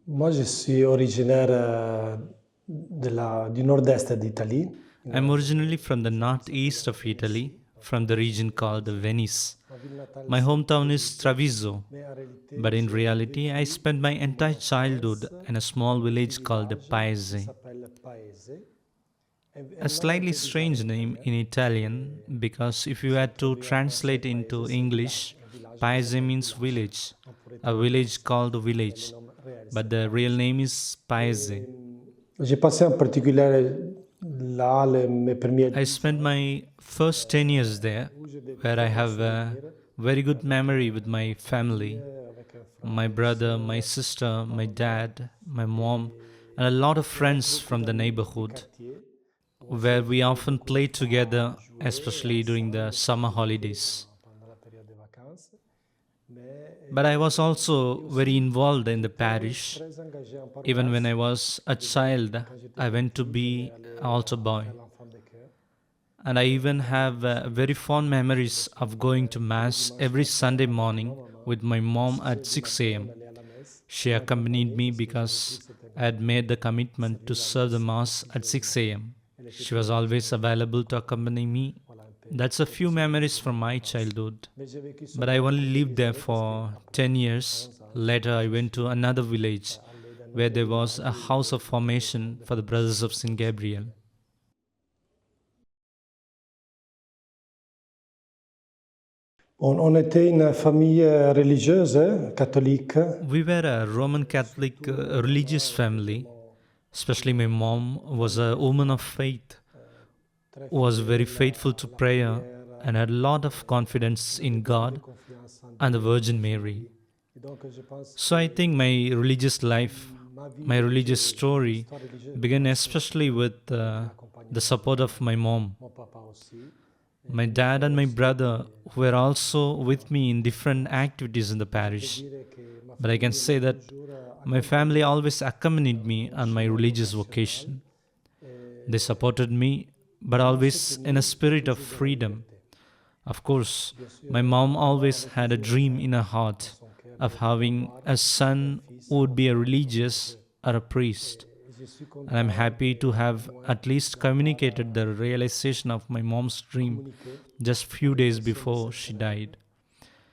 Moi, je suis originaire du nord-est d'Italie. I'm originally from the northeast of Italy, from the region called Venice. My hometown is Treviso, but in reality, I spent my entire childhood in a small village called Paese. A slightly strange name in Italian because if you had to translate into English, Paese means village, a village called village, but the real name is Paese. J'ai passé en particulier là mes premiers I 10 spent ans my first 10 years there, où je devais where I have commencer à a lire very good memory with my famille family, avec un frère my et une brother, my sœur, sister, my maman dad, my mom, and a et lot of et avec friends beaucoup from the d'amis du neighborhood, quartier où on se where we retrouvait often beaucoup de played fois à together, jouer especially during the ensemble, summer communiquer holidays. pendant la période de vacances. Mais But I was et also very aussi, involved in the j'étais parish. très engagé en Even when I paroisse. was a child, Quand j'étais I went to petit, j'aimais be aller an altar boy. faire l'enfant de cœur. And I even Pendant have les very samedis, fond memories parce of que going to tous les Mass dimanches every matins Sunday avec ma morning maman, with my à mom 6 heures at du 6 matin, on a.m. allait à la messe. She Elle accompanied m'accompagnait me parce que j'avais because pris cette I had made the commitment to servir la serve the messe à Mass 6 at heures du 6 matin. a.m. Elle était She très was always gentille, available to accompany me. voilà un peu That's a few memories from mon my enfance. childhood. Mais j'ai vécu But I seulement only quelques lived there années parce for qu'après 10 years. 11 ans, Later, I je went to suis another village allé dans where notre there was village a où house of il y avait beaucoup formation de for the paroissiens Brothers of St. Gabriel. aussi. On était une famille religieuse, catholique. We were a Roman Catholic Surtout, religious maman était family. vraiment Especially my mom was femme a de woman foi, of faith, très was very fidèle faithful to à la prayer, prière, and had a lot of confidence avait in beaucoup de God confiance en and the Dieu et Virgin en Mary. Jésus. Et donc, je pense So I think que my religious life, ma vie my religious religieuse, mon story histoire religieuse began commence especially with avec l'accompagnement the de ma support of maman, my mom. mon papa aussi. My Et mes dad frères and my aussi brother étaient were also vraiment with me in dans la different paroisse. activities in the Et je peux parish. dire que ma But I can famille m'a say that toujours my family accompagné always accompanied me mon on my chemin religious vocational. vocation. They Et supported me, but il m'a always in a soutenu spirit of toujours dans la freedom. liberté. Of course, Bien sûr, my mom maman always avait had a toujours dream in her dans heart son cœur of having d'avoir a un son fils who would be a comme religious Dieu. or a priest. Et je suis And I'm content happy to au have moins at least d'avoir communicated the realization of my mom's dream communiqué just few avec days l'ancien de before ses she frères died,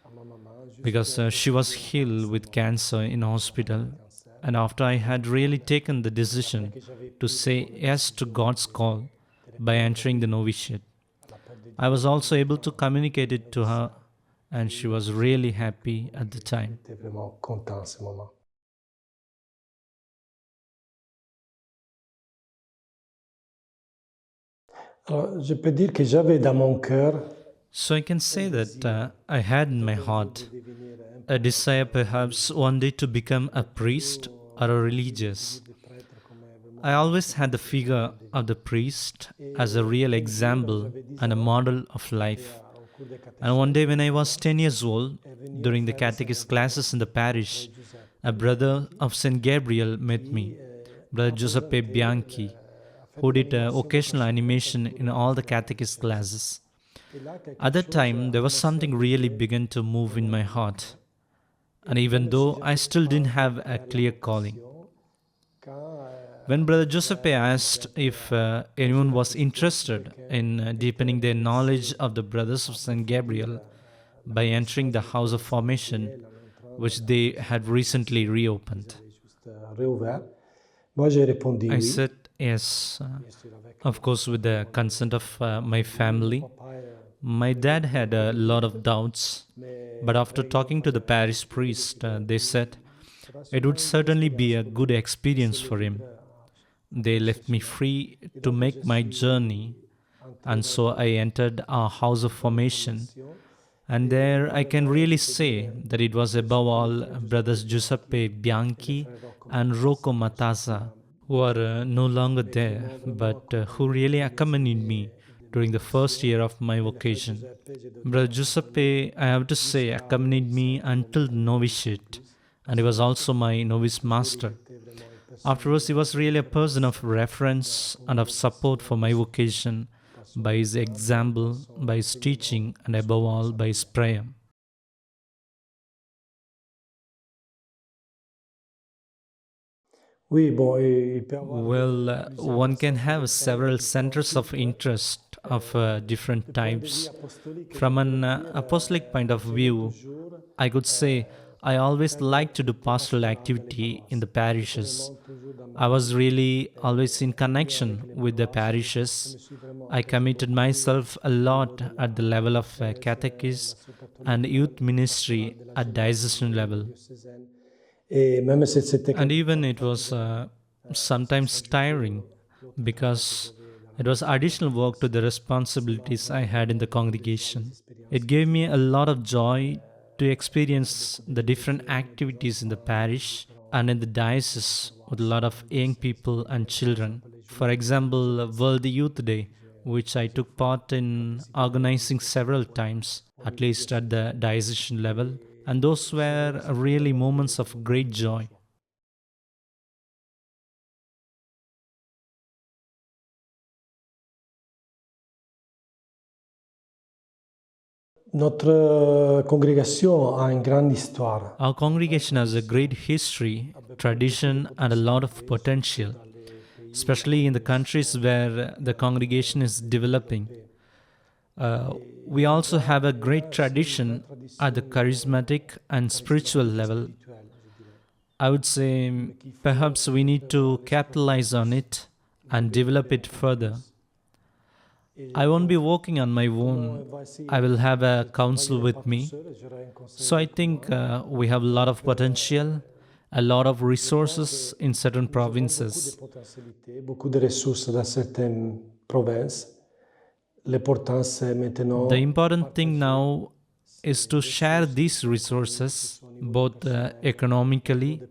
à ma maman because jusqu'à she ce was qu'elle healed passe à with mort cancer in après hospital. le cancer. And after I had really taken the Après decision que j'avais to pris say vraiment la yes to décision God's call de by répondre entering the oui novitiate, à l'appel de I was Dieu also pour able être to communicate it to her, médecin. and she was really happy at the Elle time. était vraiment contente à ce moment. Alors, je peux dire que j'avais dans mon cœur So I can say that I had in my heart de devenir un a prêtre, desire perhaps one day to become a priest or a religious. de prêtre comme vraiment I always had the figure of the priest as a real un jour, example j'avais 10 and a ans, model of j'étais life. au cours de And one day catéchèse, when I was maman 10 years old, est venue au during the frère de Saint catechist Gabriel, classes in the parish, frère a Giuseppe brother Bianchi, of St. Gabriel met me, qui Brother m'a Giuseppe présenté, Bianchi, a fait who de did l'animation occasional vocationnelle pour animation tous in les all the membres de la catechist catéchèse. classes. Et là, quelque At that chose time, a there was commencé à something really bouger began to move dans in ma my vie. heart. Et And even même si though je I n'étais still pas didn't encore have a prêt à la clear calling. vocation, quand When Brother il y Giuseppe a asked peut-être if posé anyone la was question si interested quelqu'un in deepening était their knowledge intéressé of the Brothers of à St. approfondir Gabriel la by entering connaissance the du frère House de of Formation, Saint-Gabriel en entrant dans which la they maison de had recently formation qu'ils reopened, avaient juste réouvert, moi j'ai répondu I oui, said yes, bien sûr avec of course, with the l'accompagnement consent of de ma my famille. Mon family. papa My avait dad had beaucoup a de lot doutes, of doubts, mais but after après il m'a talking to parlé the un peu parish plus et priest, il a they dit said ça va it sûrement would une bonne certainly be expérience a pour good lui. experience Essayer for him. libre à They faire ce left me chemin. free Et to donc je make my suis journey, entré and dans so I entered our House of de Formation. formation. And Et there I can vraiment, really je peux dire, say that it was c'est above surtout le all frère brothers Giuseppe Giuseppe Bianchi et le Bianchi frère Rocco and Rocco Matassa, bien sûr, Matassa, who are no longer qui there, m'ont vraiment but who accompagné les really premières accompanied années me de ma during the first vocation. year of my Et le frère vocation. Giuseppe, je dois dire, Brother m'a accompagné Giuseppe, I have to say, jusqu'à le accompanied me noviciat. Il m'a until the accompagné jusqu'au novitiate, plus, and he parce was que also my novice toujours il master. était vraiment une personne Afterwards, he was de really a person référence of dans, reference pour and ma of support for vocation, my vocation par son by his exemple, par example, son by his enseignement, teaching, and et above surtout par all, sa by his prière. prayer. Oui, bon, et il peut y avoir Well, plusieurs one can façons de have faire several des centers of discipleship. interest of different Du point de vue types. apostolique, je From an pourrais dire, apostolic point je of ferai view, toujours I could say I always faire des like to do activités pastoral pastorales dans les activity in paroisses. the Je parishes. commémore toujours dans ma I was vie really always in les liens avec connection les with the paroisses. Je parishes. me suis vraiment I engagé committed beaucoup myself a au niveau lot de at the level la of catéchèse, catechis l'action and catholique, youth la pastorale ministry de la at jeunesse au diocesan niveau level. diocésain. Et même si c'était And quelquefois even it was fatigant, ça sometimes s'ajoutait tiring au travail que because j'avais dans la it was additional paroisse. work to the Ça m'a responsibilities I had in the vraiment donné de voir les congregation. expériences It que gave me Dieu a lot of joy to a experience the découvert de different Dieu dans les activities in the enfants, dans les parish and in the diocese with a paroisses, lot dans of le young diocèse. people and Par children. exemple, les For journées de la example, jeunesse World Youth Day, which I j'ai took part in participé à organizing l'organisation several times, au at niveau least at the diocésain. diocesan level, Et and those c'est were c'était really vraiment moments des of moments great de grande joy. joie. Notre congrégation a une grande histoire. Our congregation has a great history, tradition, and a lot of potential, especially in the countries where the congregation is developing. We also have a great tradition at the charismatic and spiritual level. I would say perhaps we need to capitalize on it and develop it further. I won't be working on my own. I will have a council with me. So I think we have a lot of potential, a lot of resources in certain provinces. Beaucoup de ressources dans certaines provinces. L'important, c'est The maintenant important thing partager now is to share these resources, both economically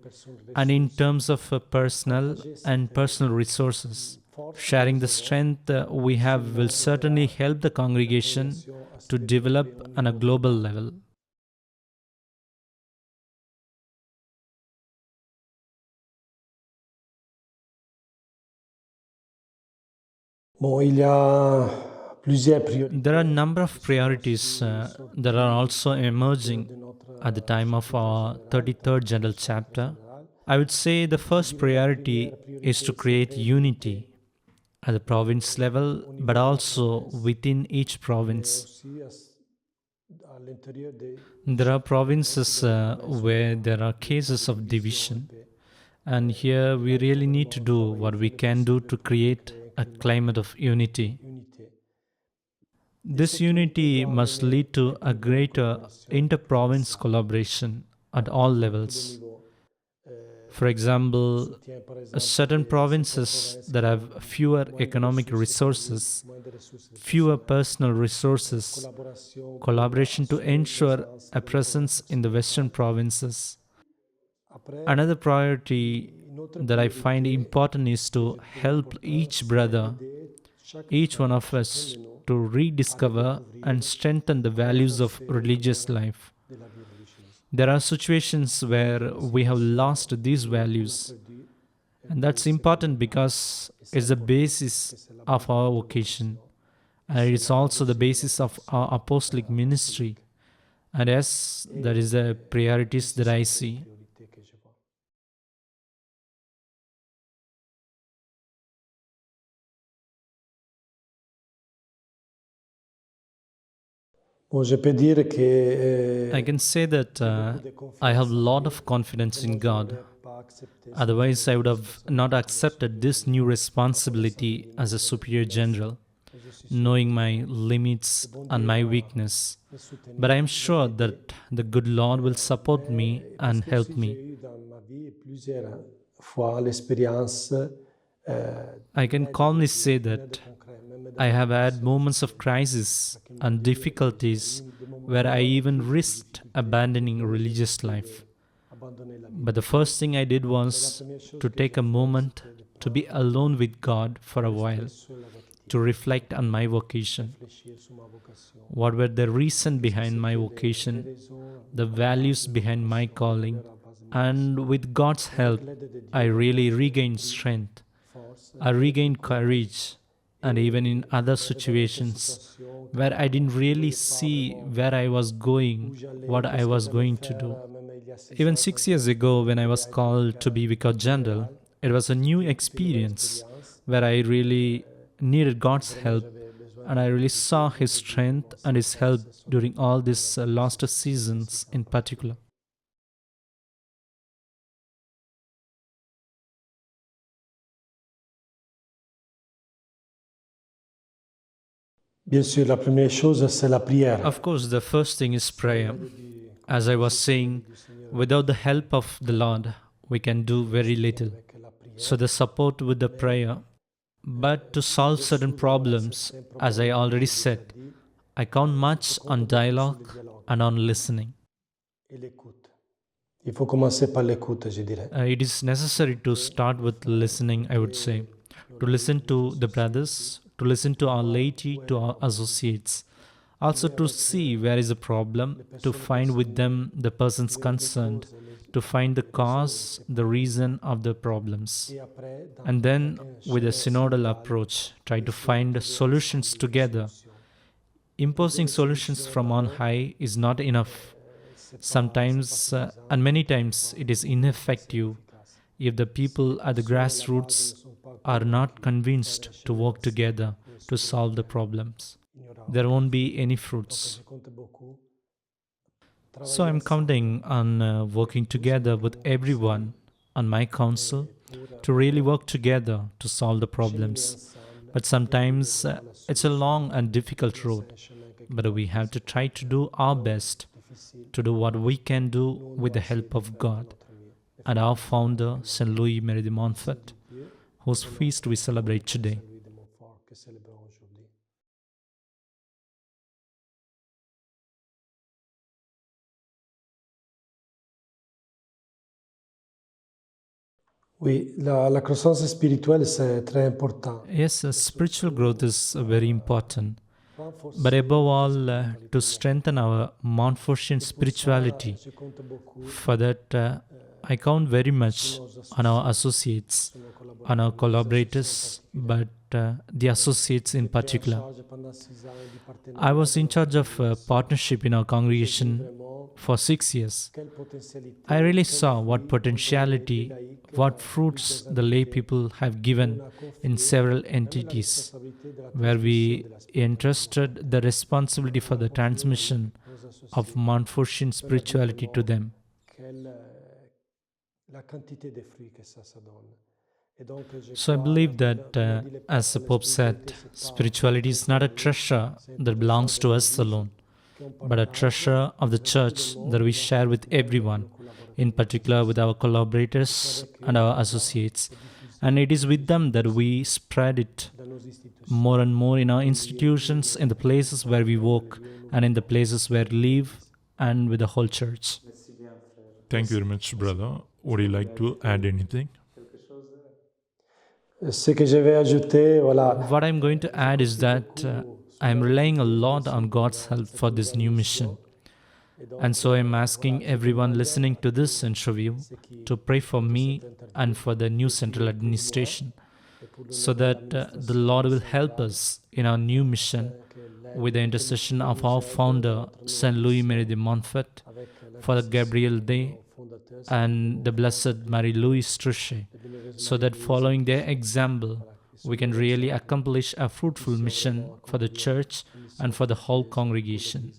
and in terms of personal and personal resources. Sharing the strength we have will certainly help the congregation to develop on a global level. Bon, il y a plusieurs priorités There are a number of priorities that are also emerging de notre at the time of our 33rd General Chapter. général. I would say the first priority is to create unity at the province level, but also within each province. Aussi à l'intérieur de There are provinces where there are cases of division, and here we really need to do what we can do to create a climate of unity. unité. This unity must lead to a greater inter-province collaboration at all levels. For example, Tiens, par certain exemple, provinces that have fewer economic resources, fewer personal resources, collaboration to ensure a presence in the western provinces. Another priority that I find important is to help each brother, each one of us, to rediscover and strengthen the values of religious life. There are situations where we have lost these values, and that's important because it's the basis of our vocation, and it's also the basis of our apostolic ministry. And yes, that is the priorities that I see. Bon, je peux dire que I can say that I have a lot of confidence in God. Otherwise, I would have not accepted this new responsibility as a superior general, knowing my limits and my weakness. But I am sure that the good Lord will support me and help me. dans ma vie plusieurs fois l'expérience I can calmly say that I have had moments of crisis and difficulties where I even risked abandoning religious life. But the first thing I did was to take a moment to be alone with God for a while, to reflect on my vocation. What were the reason behind my vocation, the values behind my calling, and with God's help, I really regained strength. I regained courage, and even in other situations where I didn't really see where I was going, what I was going to do. Even 6 years ago, when I was called to be Vicar General, It was a new experience where I really needed God's help, and I really saw His strength and His help during all these last seasons in particular. Bien sûr, la première chose, c'est la prière. Of course, the first thing is prayer. As I was saying, without the help of the Lord, we can do very little. So the support with the prayer. But to solve certain problems, as I already said, I count much on dialogue and on listening. Et l'écoute. Il faut commencer par l'écoute, je dirais. It is necessary to start with listening, I would say. To listen to the brothers, to listen to our laity, to our associates. Also to see where is the problem, to find with them the persons concerned, to find the cause, the reason of the problems. And then, with a synodal approach, try to find solutions together. Imposing solutions from on high is not enough. Sometimes, and many times, it is ineffective if the people at the grassroots are not convinced to work together to solve the problems. There won't be any fruits. So I'm counting on working together with everyone on my council to really work together to solve the problems. But sometimes it's a long and difficult road. But we have to try to do our best to do what we can do with the help of God and our founder, Saint Louis Marie de Montfort, whose feast we celebrate today. Oui, la croissance spirituelle, c'est très important. Yes, spiritual growth is very important. But above all, to strengthen our Montfortian spirituality. For that, I count very much on our associates, on our collaborators, but the associates in particular. I was in charge of partnership in our congregation for 6 years. I really saw what potentiality, what fruits the lay people have given in several entities, where we entrusted the responsibility for the transmission of Montfortian spirituality to them. So I believe that, as the Pope said, spirituality is not a treasure that belongs to us alone, but a treasure of the Church that we share with everyone, in particular with our collaborators and our associates. And it is with them that we spread it more and more in our institutions, in the places where we work, and in the places where we live, and with the whole Church. Thank you very much, brother. Would you like to add anything? Ce que je vais ajouter, voilà. What I'm going to add is that I'm relying a lot on God's help for this new mission. And so I'm asking everyone listening to this interview to pray for me and for the new central administration, so that the Lord will help us in our new mission with the intercession of our founder, Saint Louis Marie de Montfort, Father Gabriel Day, and the Blessed Marie-Louise Trichet, so that following their example, we can really accomplish a fruitful mission for the Church and for the whole congregation.